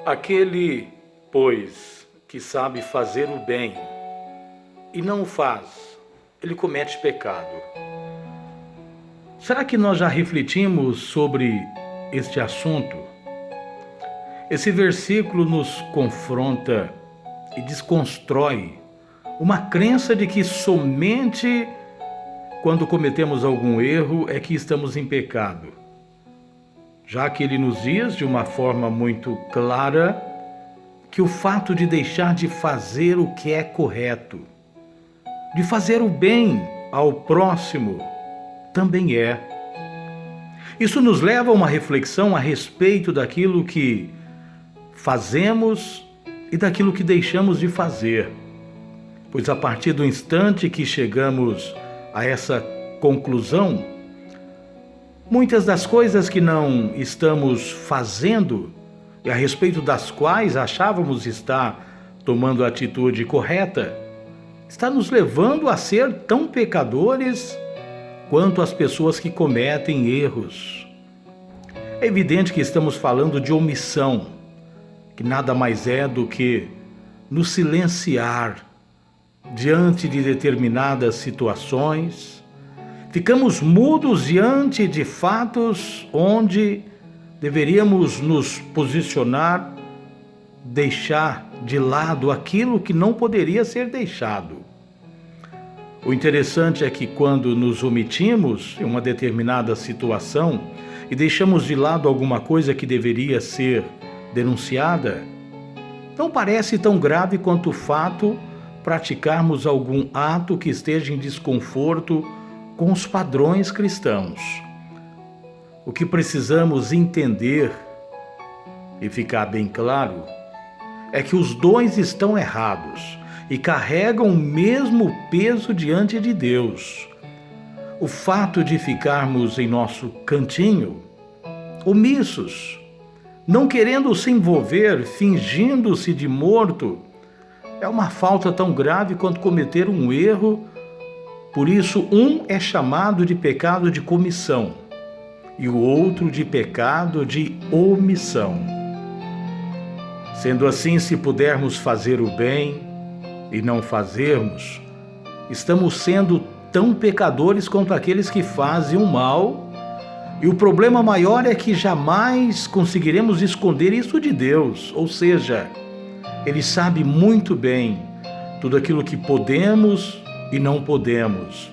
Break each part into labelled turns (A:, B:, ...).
A: Aquele, pois, que sabe fazer o bem e não o faz, ele comete pecado. Será que nós já refletimos sobre este assunto? Esse versículo nos confronta e desconstrói uma crença de que somente quando cometemos algum erro é que estamos em pecado. Já que ele nos diz de uma forma muito clara que o fato de deixar de fazer o que é correto, de fazer o bem ao próximo, também é. Isso nos leva a uma reflexão a respeito daquilo que fazemos e daquilo que deixamos de fazer. Pois a partir do instante que chegamos a essa conclusão, muitas das coisas que não estamos fazendo e a respeito das quais achávamos estar tomando a atitude correta, está nos levando a ser tão pecadores quanto as pessoas que cometem erros. É evidente que estamos falando de omissão, que nada mais é do que nos silenciar diante de determinadas situações. Ficamos mudos diante de fatos onde deveríamos nos posicionar, deixar de lado aquilo que não poderia ser deixado. O interessante é que quando nos omitimos em uma determinada situação e deixamos de lado alguma coisa que deveria ser denunciada, não parece tão grave quanto o fato praticarmos algum ato que esteja em desconforto com os padrões cristãos. O que precisamos entender e ficar bem claro é que os dois estão errados e carregam o mesmo peso diante de Deus. O fato de ficarmos em nosso cantinho, omissos, não querendo se envolver, fingindo-se de morto, é uma falta tão grave quanto cometer um erro. Por isso, um é chamado de pecado de comissão e o outro de pecado de omissão. Sendo assim, se pudermos fazer o bem e não fazermos, estamos sendo tão pecadores quanto aqueles que fazem o mal, e o problema maior é que jamais conseguiremos esconder isso de Deus, ou seja, Ele sabe muito bem tudo aquilo que podemos e não podemos,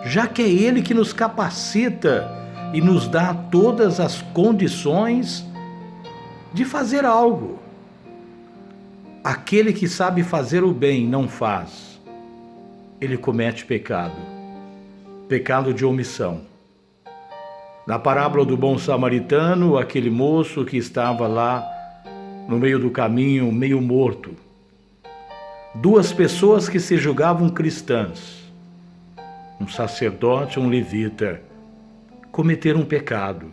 A: já que é Ele que nos capacita e nos dá todas as condições de fazer algo. Aquele que sabe fazer o bem e não faz, ele comete pecado, pecado de omissão. Na parábola do bom samaritano, aquele moço que estava lá no meio do caminho, meio morto, duas pessoas que se julgavam cristãs, um sacerdote e um levita, cometeram um pecado,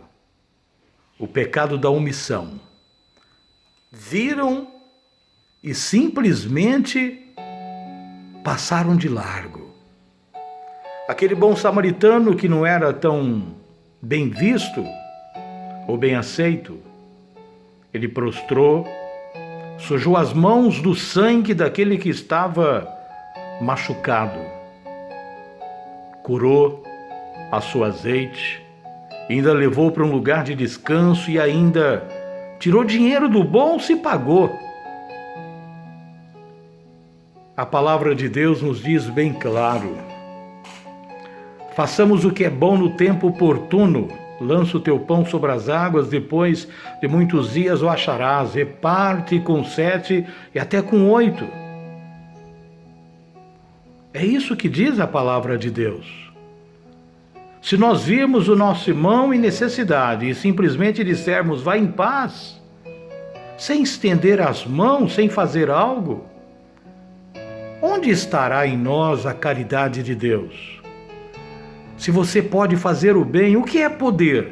A: o pecado da omissão. Viram e simplesmente passaram de largo. Aquele bom samaritano que não era tão bem visto ou bem aceito, ele prostrou, sujou as mãos do sangue daquele que estava machucado, curou, passou azeite, ainda levou para um lugar de descanso e ainda tirou dinheiro do bolso e pagou. A palavra de Deus nos diz bem claro: façamos o que é bom no tempo oportuno. Lança o teu pão sobre as águas, depois de muitos dias o acharás. Reparte com 7 e até com 8. É isso que diz a palavra de Deus. Se nós virmos o nosso irmão em necessidade e simplesmente dissermos vá em paz, sem estender as mãos, sem fazer algo, onde estará em nós a caridade de Deus? Se você pode fazer o bem, o que é poder?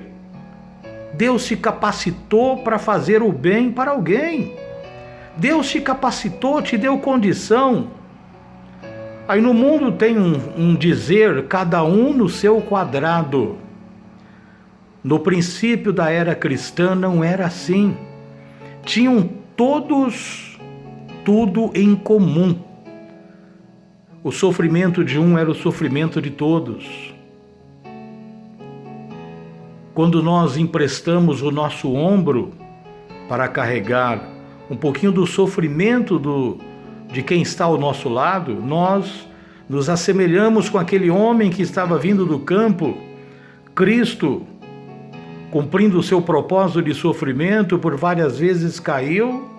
A: Deus te capacitou para fazer o bem para alguém. Deus te capacitou, te deu condição. Aí no mundo tem um dizer, cada um no seu quadrado. No princípio da era cristã não era assim. Tinham todos tudo em comum. O sofrimento de um era o sofrimento de todos. Quando nós emprestamos o nosso ombro para carregar um pouquinho do sofrimento de quem está ao nosso lado, nós nos assemelhamos com aquele homem que estava vindo do campo. Cristo, cumprindo o seu propósito de sofrimento, por várias vezes caiu,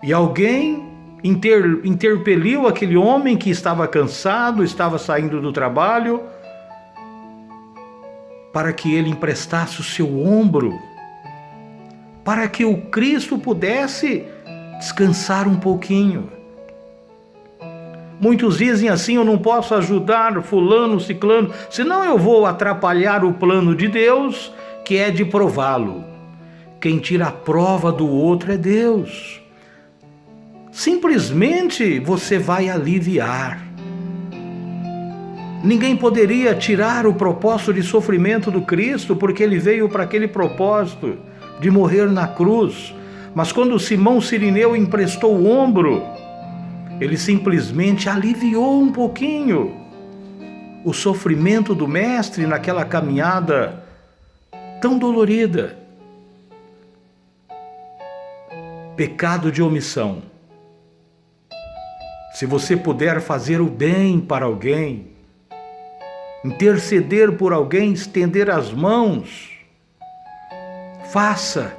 A: e alguém interpeliu aquele homem que estava cansado, estava saindo do trabalho, para que ele emprestasse o seu ombro, para que o Cristo pudesse descansar um pouquinho. Muitos dizem assim: eu não posso ajudar fulano, ciclano, senão eu vou atrapalhar o plano de Deus, que é de prová-lo. Quem tira a prova do outro é Deus. Simplesmente você vai aliviar. Ninguém poderia tirar o propósito de sofrimento do Cristo, porque ele veio para aquele propósito de morrer na cruz. Mas quando Simão Cirineu emprestou o ombro, ele simplesmente aliviou um pouquinho o sofrimento do Mestre naquela caminhada tão dolorida. Pecado de omissão. Se você puder fazer o bem para alguém, interceder por alguém, estender as mãos, faça.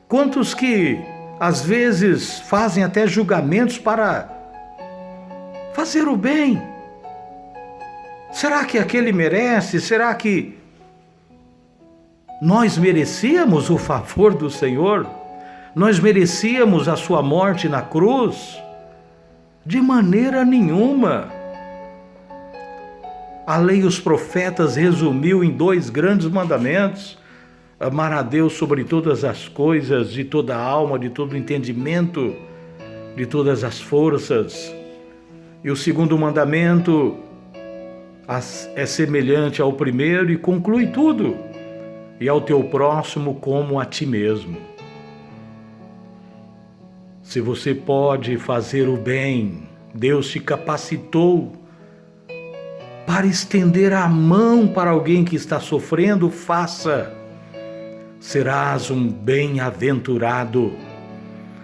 A: Quantos que às vezes fazem até julgamentos para fazer o bem? Será que aquele merece? Será que nós merecíamos o favor do Senhor? Nós merecíamos a sua morte na cruz? De maneira nenhuma. A lei e os profetas resumiu em 2 grandes mandamentos: amar a Deus sobre todas as coisas, de toda a alma, de todo o entendimento, de todas as forças. E o segundo mandamento é semelhante ao primeiro e conclui tudo: e ao teu próximo como a ti mesmo. Se você pode fazer o bem, Deus te capacitou para estender a mão para alguém que está sofrendo, faça. Serás um bem-aventurado.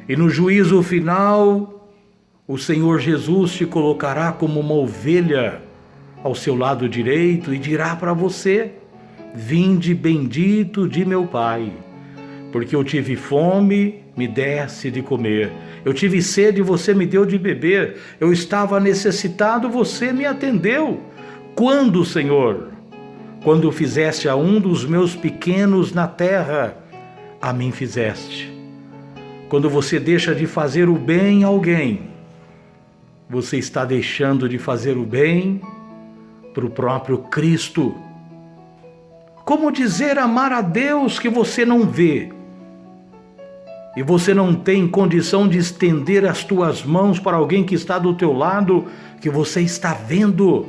A: E no juízo final, o Senhor Jesus te colocará como uma ovelha ao seu lado direito e dirá para você: vinde bendito de meu Pai, porque eu tive fome, me deste de comer. Eu tive sede, você me deu de beber. Eu estava necessitado, você me atendeu. Quando, Senhor? Quando fizeste a um dos meus pequenos na terra, a mim fizeste. Quando você deixa de fazer o bem a alguém, você está deixando de fazer o bem para o próprio Cristo. Como dizer amar a Deus que você não vê? E você não tem condição de estender as tuas mãos para alguém que está do teu lado, que você está vendo?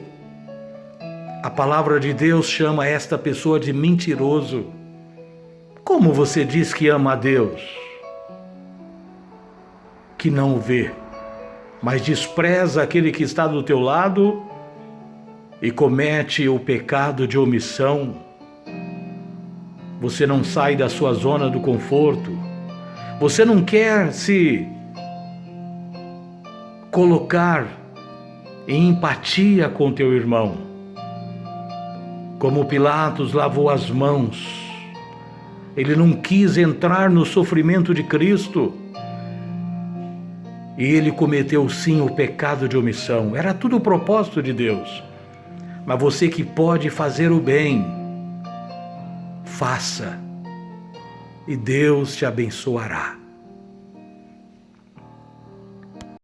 A: A palavra de Deus chama esta pessoa de mentiroso. Como você diz que ama a Deus, que não o vê, mas despreza aquele que está do teu lado e comete o pecado de omissão? Você não sai da sua zona do conforto. Você não quer se colocar em empatia com teu irmão. Como Pilatos lavou as mãos, ele não quis entrar no sofrimento de Cristo. E ele cometeu sim o pecado de omissão. Era tudo o propósito de Deus. Mas você que pode fazer o bem, faça. E Deus te abençoará.